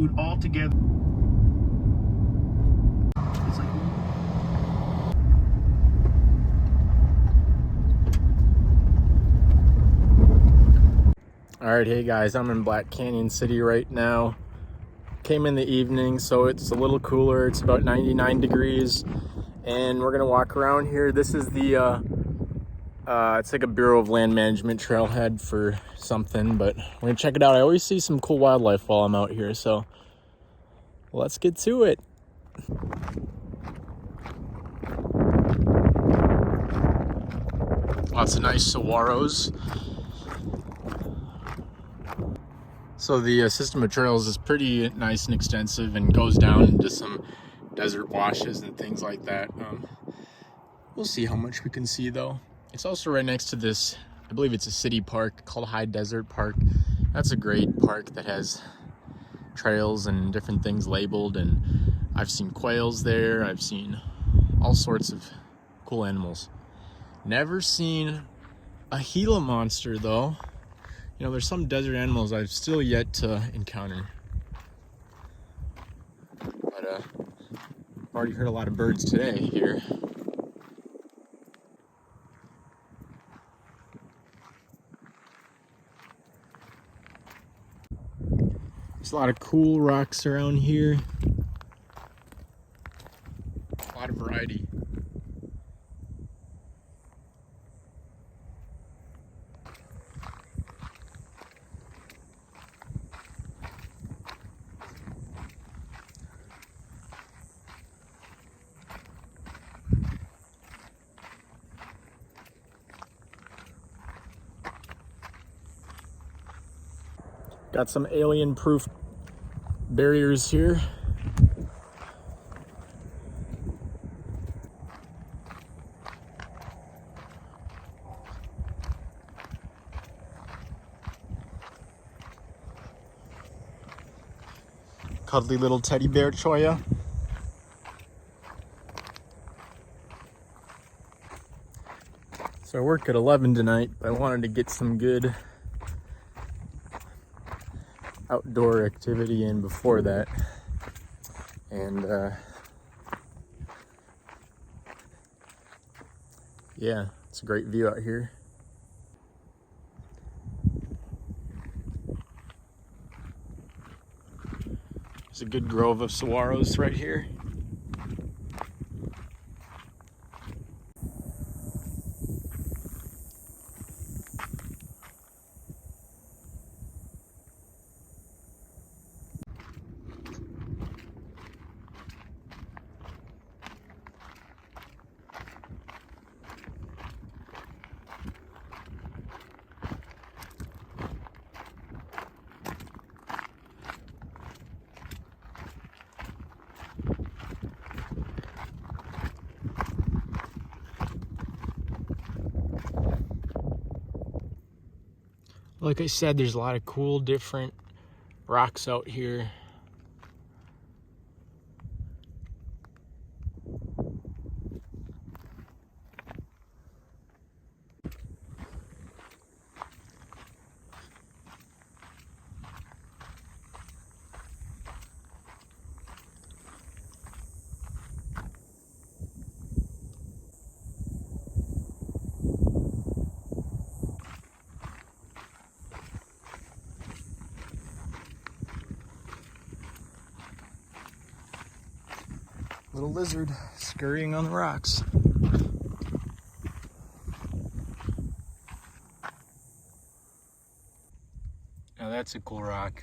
food all together. It's like, all right, hey guys, I'm in Black Canyon City right now. Came in the evening, so it's a little cooler. It's about 99 degrees, and we're gonna walk around here. This is the it's like a Bureau of Land Management trailhead for something, but we're gonna check it out. I always see some cool wildlife while I'm out here, so let's get to it. Lots of nice saguaros. So the system of trails is pretty nice and extensive and goes down into some desert washes and things like that. We'll see how much we can see though. It's also right next to this, I believe it's a city park called High Desert Park. That's a great park that has trails and different things labeled, and I've seen quails there. I've seen all sorts of cool animals. Never seen a Gila monster though. You know, there's some desert animals I've still yet to encounter. But I've already heard a lot of birds today here. There's a lot of cool rocks around here. A lot of variety. Got some alien-proof barriers here. Cuddly little teddy bear choya. So I work at 11 tonight, but I wanted to get some good outdoor activity in before that. And yeah, it's a great view out here. There's a good grove of saguaros right here. Like I said, there's a lot of cool different rocks out here. Little lizard scurrying on the rocks. Now that's a cool rock.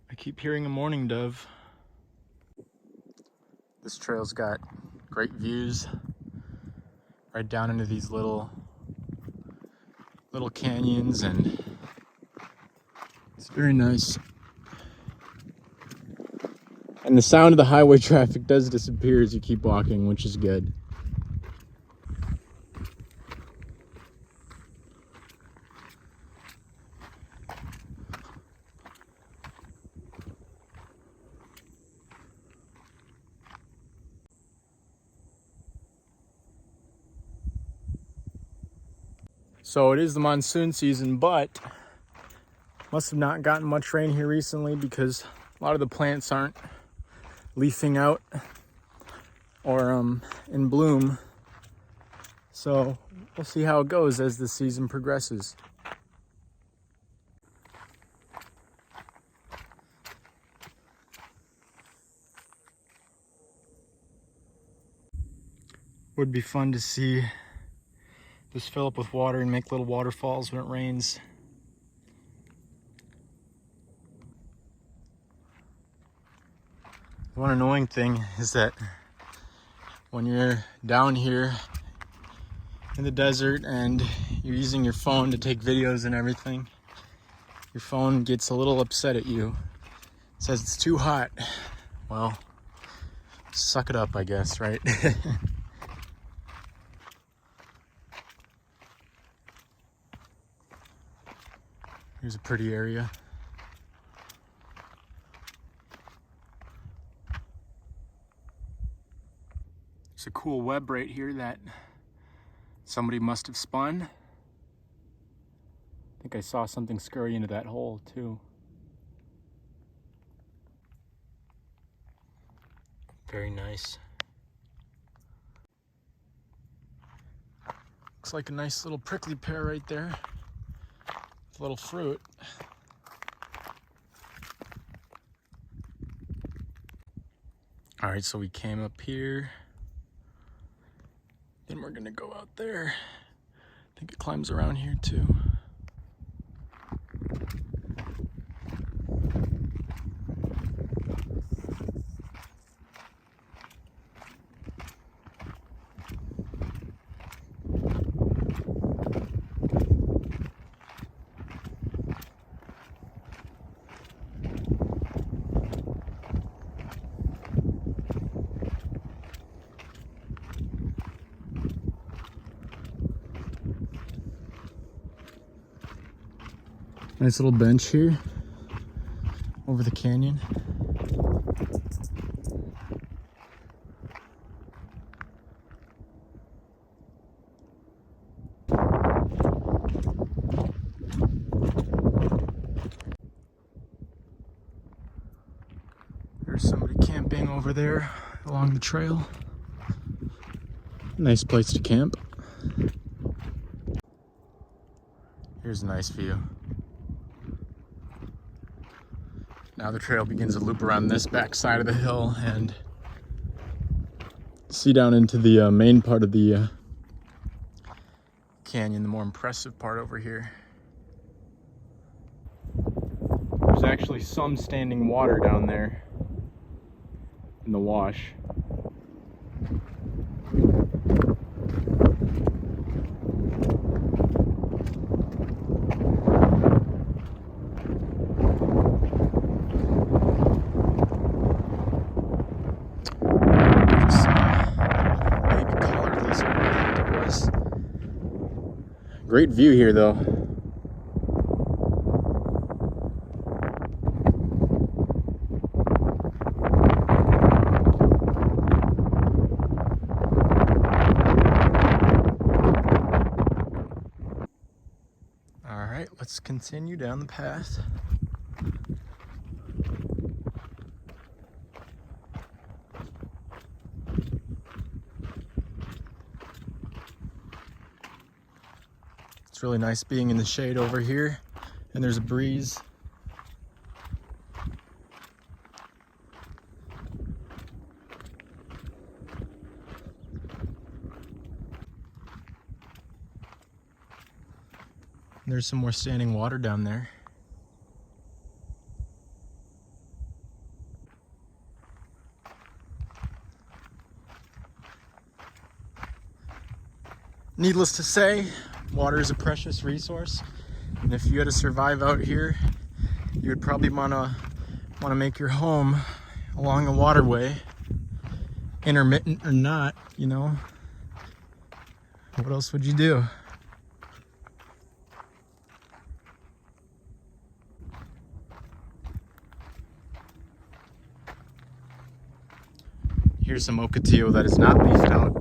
I keep hearing a mourning dove. This trail's got great views right down into these little canyons, and it's very nice. And the sound of the highway traffic does disappear as you keep walking, which is good. So it is the monsoon season, but must have not gotten much rain here recently because a lot of the plants aren't leafing out or in bloom. So we'll see how it goes as the season progresses. Would be fun to see this fill up with water and make little waterfalls when it rains. One annoying thing is that when you're down here in the desert and you're using your phone to take videos and everything, your phone gets a little upset at you. It says it's too hot. Well, suck it up, I guess, right? Here's a pretty area. There's a cool web right here that somebody must have spun. I think I saw something scurry into that hole too. Very nice. Looks like a nice little prickly pear right there. With a little fruit. All right, so we came up here. Then we're gonna go out there. I think it climbs around here too. Nice little bench here over the canyon. There's somebody camping over there along the trail. Nice place to camp. Here's a nice view. Now the trail begins to loop around this back side of the hill and see down into the main part of the canyon, the more impressive part over here. There's actually some standing water down there in the wash. Great view here though. All right, let's continue down the path. It's really nice being in the shade over here, and there's a breeze. There's some more standing water down there. Needless to say, water is a precious resource, and if you had to survive out here, you would probably want to make your home along a waterway, intermittent or not, you know. What else would you do? Here's some ocotillo that is not leafed out.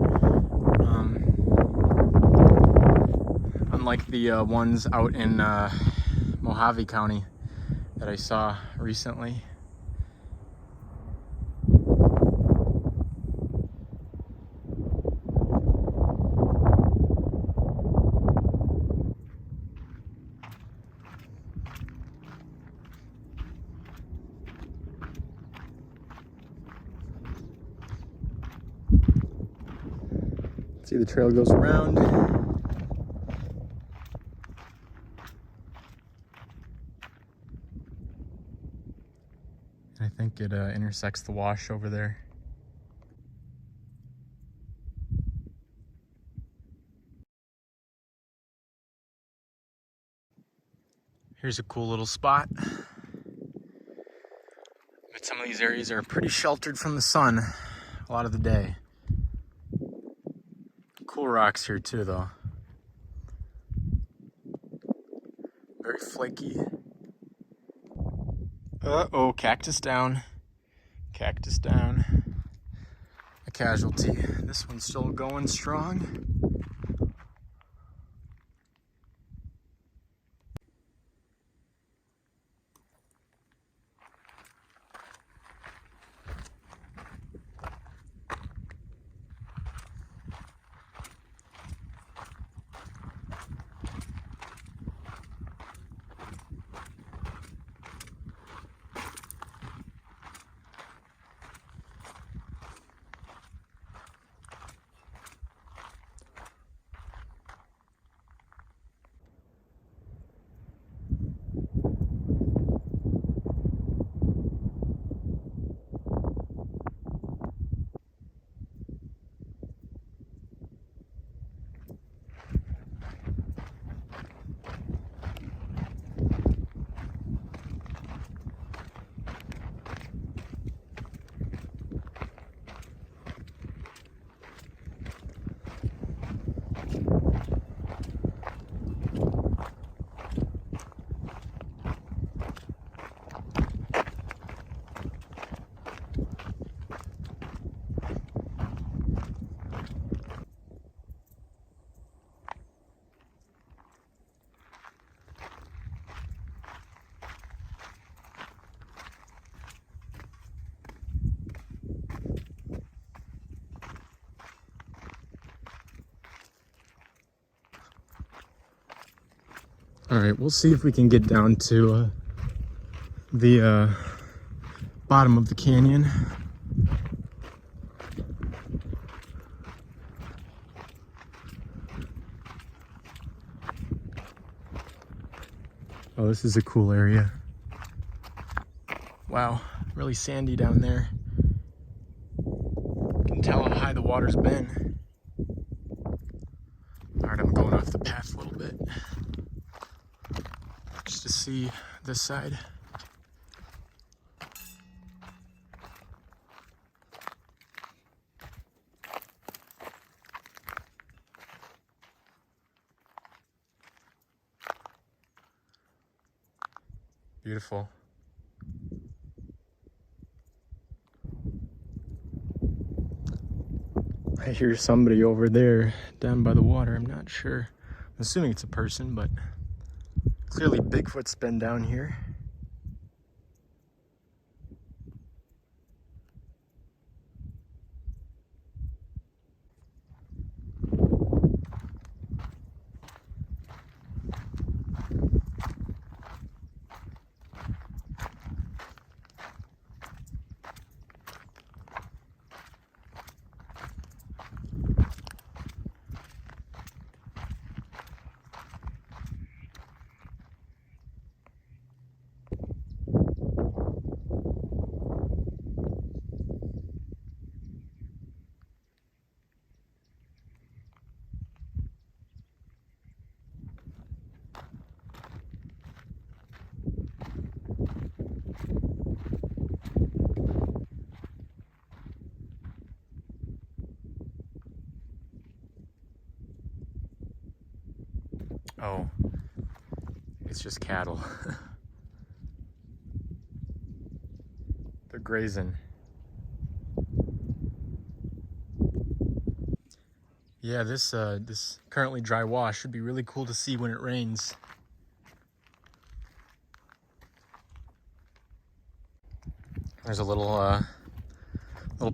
like the ones out in Mojave County that I saw recently. See, the trail goes around. I think it intersects the wash over there. Here's a cool little spot. But some of these areas are pretty sheltered from the sun a lot of the day. Cool rocks here too, though. Very flaky. Uh-oh, cactus down. Cactus down. A casualty. This one's still going strong. All right, we'll see if we can get down to the bottom of the canyon. Oh, this is a cool area. Wow, really sandy down there. You can tell how high the water's been. All right, I'm going off the path a little bit just to see this side. Beautiful. I hear somebody over there down by the water. I'm not sure. I'm assuming it's a person, but clearly Bigfoot's been down here. Oh, it's just cattle. They're grazing. Yeah, this currently dry wash should be really cool to see when it rains. There's a little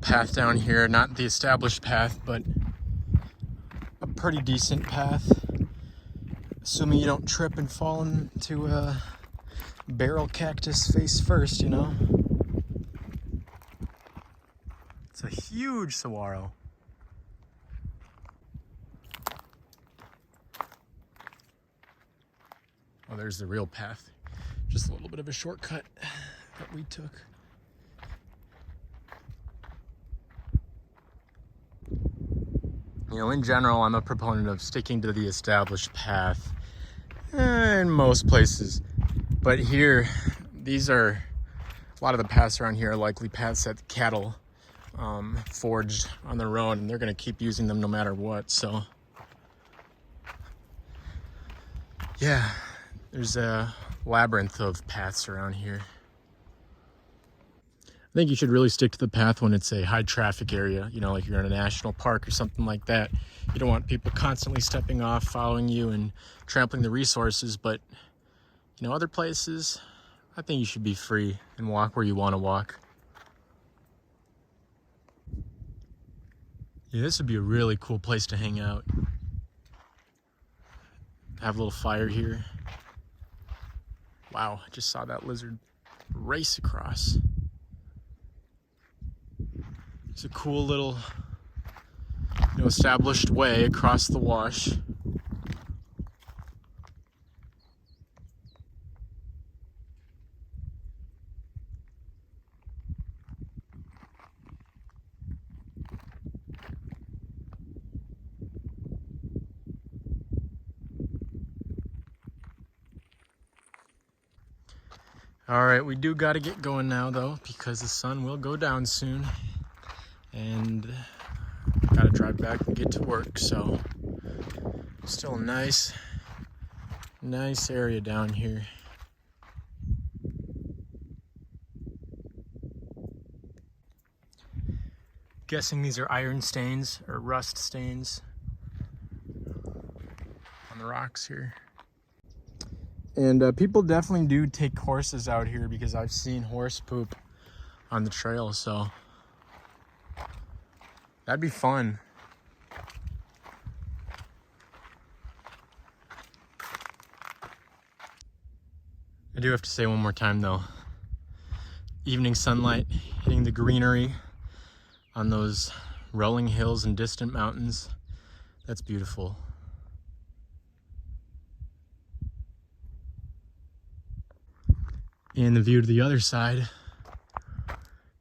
path down here, not the established path, but a pretty decent path. Assuming you don't trip and fall into a barrel cactus face first, you know? It's a huge saguaro. Oh, there's the real path. Just a little bit of a shortcut that we took. You know, in general, I'm a proponent of sticking to the established path in most places. But here, a lot of the paths around here are likely paths that cattle forged on their own, and they're going to keep using them no matter what. So, yeah, there's a labyrinth of paths around here. I think you should really stick to the path when it's a high traffic area, you know, like you're in a national park or something like that. You don't want people constantly stepping off, following you and trampling the resources. But, you know, other places, I think you should be free and walk where you want to walk. Yeah, this would be a really cool place to hang out. Have a little fire here. Wow, I just saw that lizard race across. It's a cool little, you know, established way across the wash. All right, we do got to get going now though, because the sun will go down soon, and got to drive back and get to work. So still a nice area down here. Guessing these are iron stains or rust stains on the rocks here. And people definitely do take horses out here, because I've seen horse poop on the trail, so that'd be fun. I do have to say one more time though, evening sunlight hitting the greenery on those rolling hills and distant mountains, that's beautiful. And the view to the other side,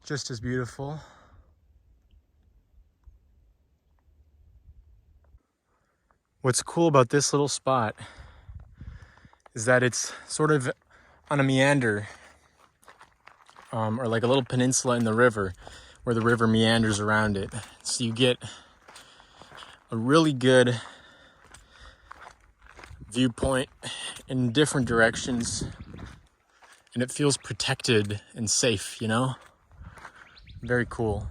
just as beautiful. What's cool about this little spot is that it's sort of on a meander, or like a little peninsula in the river, where the river meanders around it. So you get a really good viewpoint in different directions, and it feels protected and safe, you know? Very cool.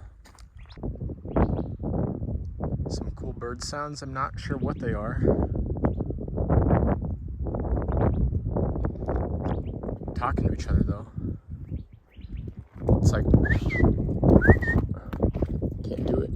Some cool bird sounds. I'm not sure what they are. Talking to each other though. It's like, can't do it.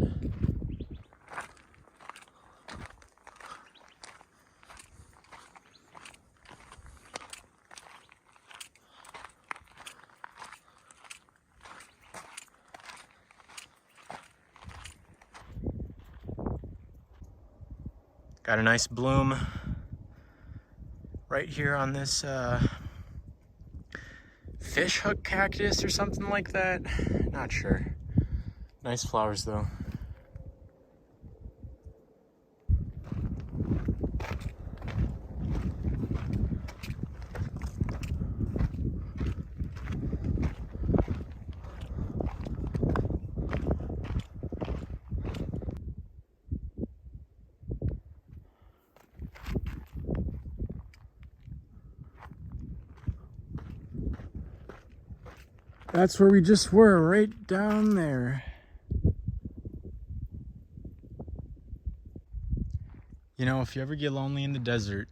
Got a nice bloom right here on this fish hook cactus or something like that. Not sure. Nice flowers though. That's where we just were, right down there. You know, if you ever get lonely in the desert,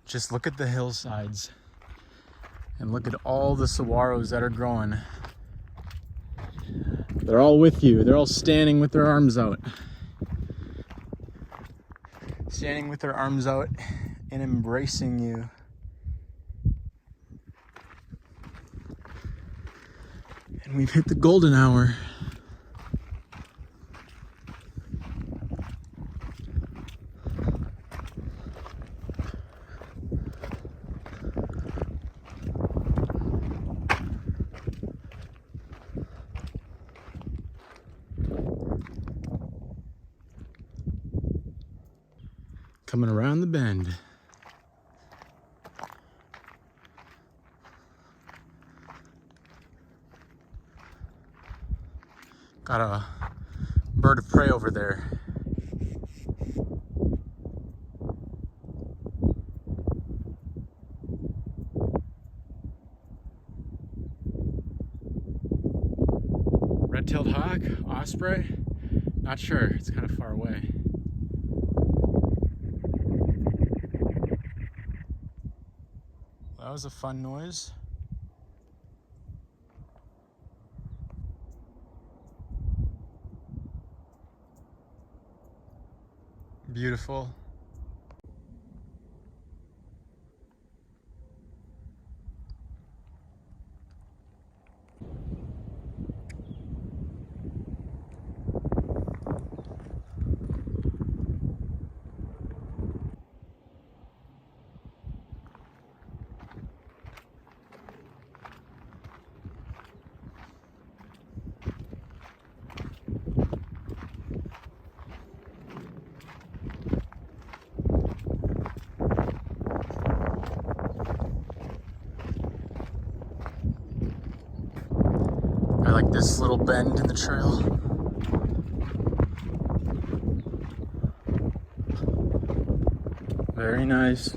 just look at the hillsides and look at all the saguaros that are growing. They're all with you. They're all standing with their arms out. Standing with their arms out and embracing you. And we've hit the golden hour. Coming around the bend. Got a bird of prey over there. Red-tailed hawk, osprey, not sure, it's kind of far away. That was a fun noise. Beautiful. I like this little bend in the trail. Very nice.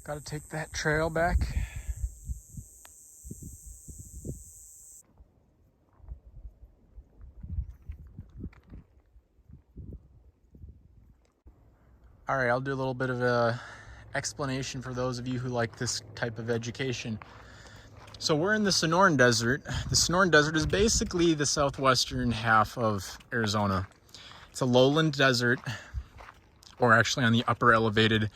Gotta take that trail back. All right, I'll do a little bit of a explanation for those of you who like this type of education. So we're in the Sonoran Desert. The Sonoran Desert is basically the southwestern half of Arizona. It's a lowland desert, or actually on the upper elevated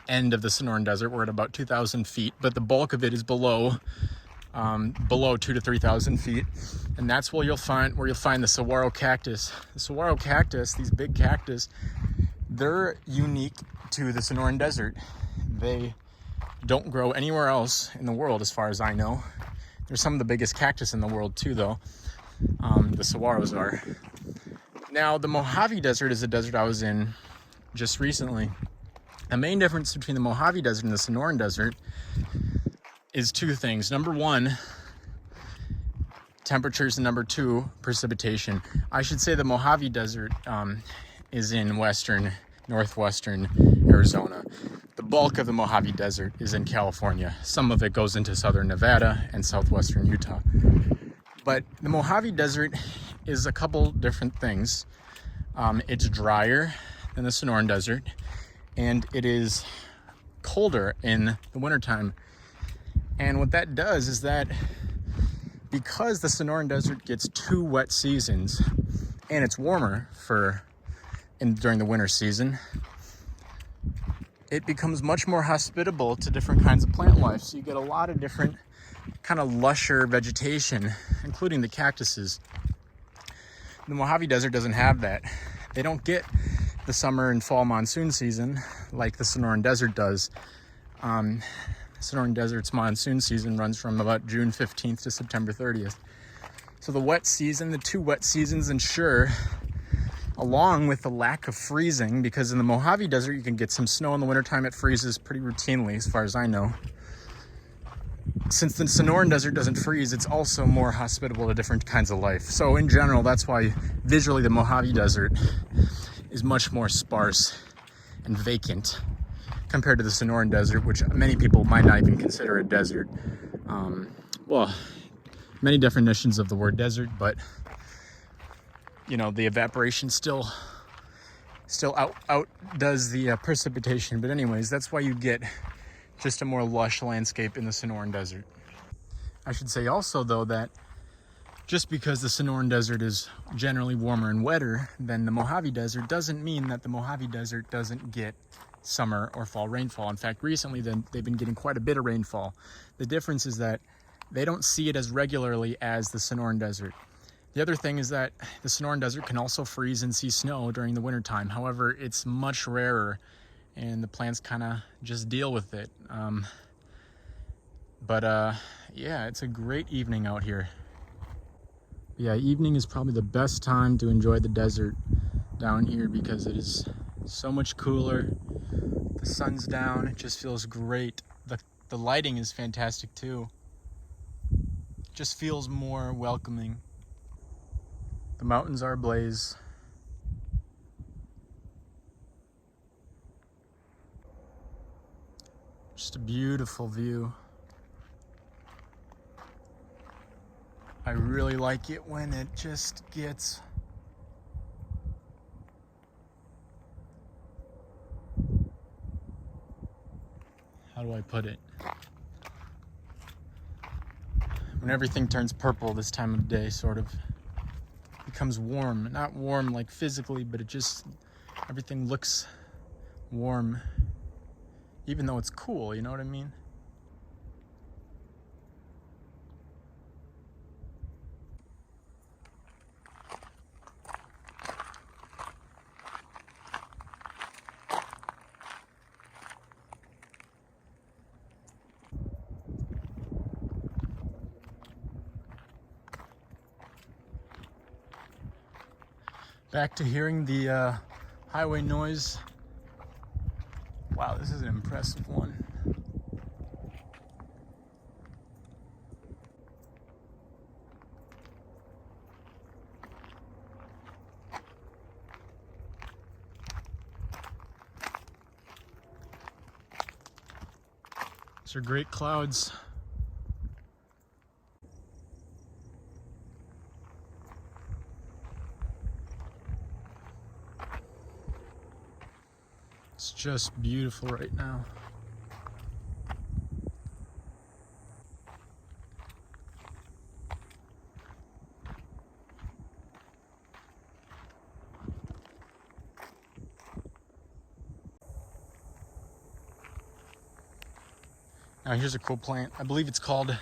end of the Sonoran Desert. We're at about 2,000 feet, but the bulk of it is below 2,000 to 3,000 feet, and that's where you'll find the saguaro cactus. The saguaro cactus, these big cactus, they're unique to the Sonoran Desert. They don't grow anywhere else in the world, as far as I know. They're some of the biggest cactus in the world too, though. The saguaros are. Now, the Mojave Desert is a desert I was in just recently. The main difference between the Mojave Desert and the Sonoran Desert is two things. Number one, temperatures, and number two, precipitation. I should say the Mojave Desert is in northwestern Arizona. the bulk of the Mojave Desert is in California. Some of it goes into southern Nevada and southwestern Utah. But the Mojave Desert is a couple different things. It's drier than the Sonoran Desert, and it is colder in the wintertime. And what that does is that because the Sonoran Desert gets 2 wet seasons, and it's warmer during the winter season, it becomes much more hospitable to different kinds of plant life. So you get a lot of different kind of lusher vegetation, including the cactuses. The Mojave Desert doesn't have that. They don't get the summer and fall monsoon season like the Sonoran Desert does. Sonoran Desert's monsoon season runs from about June 15th to September 30th. So the wet season, the 2 wet seasons ensure, along with the lack of freezing, because in the Mojave Desert you can get some snow in the wintertime. It freezes pretty routinely as far as I know. Since the Sonoran Desert doesn't freeze, it's also more hospitable to different kinds of life. So in general, that's why visually the Mojave Desert is much more sparse and vacant compared to the Sonoran Desert, which many people might not even consider a desert. Well, many definitions of the word desert, but you know, the evaporation still outdoes the precipitation. But anyways, that's why you get just a more lush landscape in the Sonoran Desert. I should say also, though, that just because the Sonoran Desert is generally warmer and wetter than the Mojave Desert doesn't mean that the Mojave Desert doesn't get summer or fall rainfall. In fact, recently they've been getting quite a bit of rainfall. The difference is that they don't see it as regularly as the Sonoran Desert. The other thing is that the Sonoran Desert can also freeze and see snow during the wintertime. However, it's much rarer, and the plants kind of just deal with it. Yeah, it's a great evening out here. Yeah, evening is probably the best time to enjoy the desert down here because it is so much cooler. The sun's down, it just feels great. The lighting is fantastic too. It just feels more welcoming. The mountains are ablaze. Just a beautiful view. I really like it when it just gets how do I put it? When everything turns purple this time of day, sort of becomes warm. Not warm like physically, but it just, everything looks warm, even though it's cool, you know what I mean? Back to hearing the highway noise. Wow, this is an impressive one. These are great clouds. It's just beautiful right now. Now here's a cool plant. I believe it's called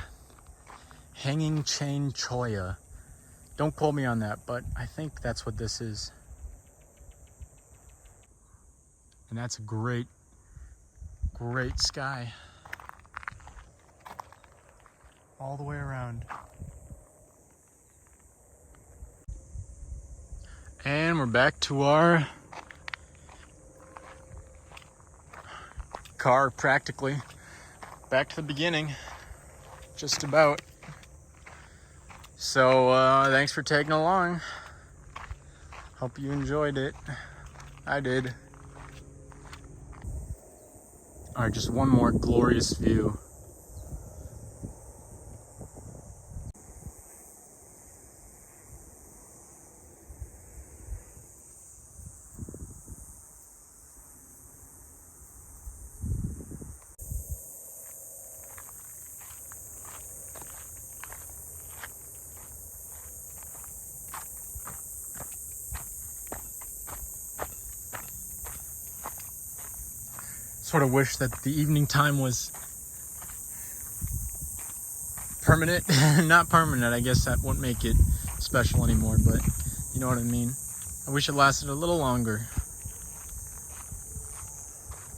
hanging chain cholla. Don't quote me on that, but I think that's what this is. And that's a great, great sky all the way around. And we're back to our car, practically. Back to the beginning, just about. So thanks for tagging along. Hope you enjoyed it. I did. All right, just one more glorious view. Sort of wish that the evening time was permanent. Not permanent, I guess that wouldn't make it special anymore, but you know what I mean. I wish it lasted a little longer.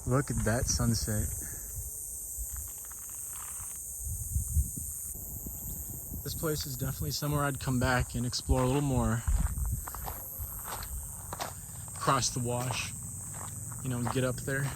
Look at that sunset. This place is definitely somewhere I'd come back and explore a little more. Cross the wash, you know, get up there.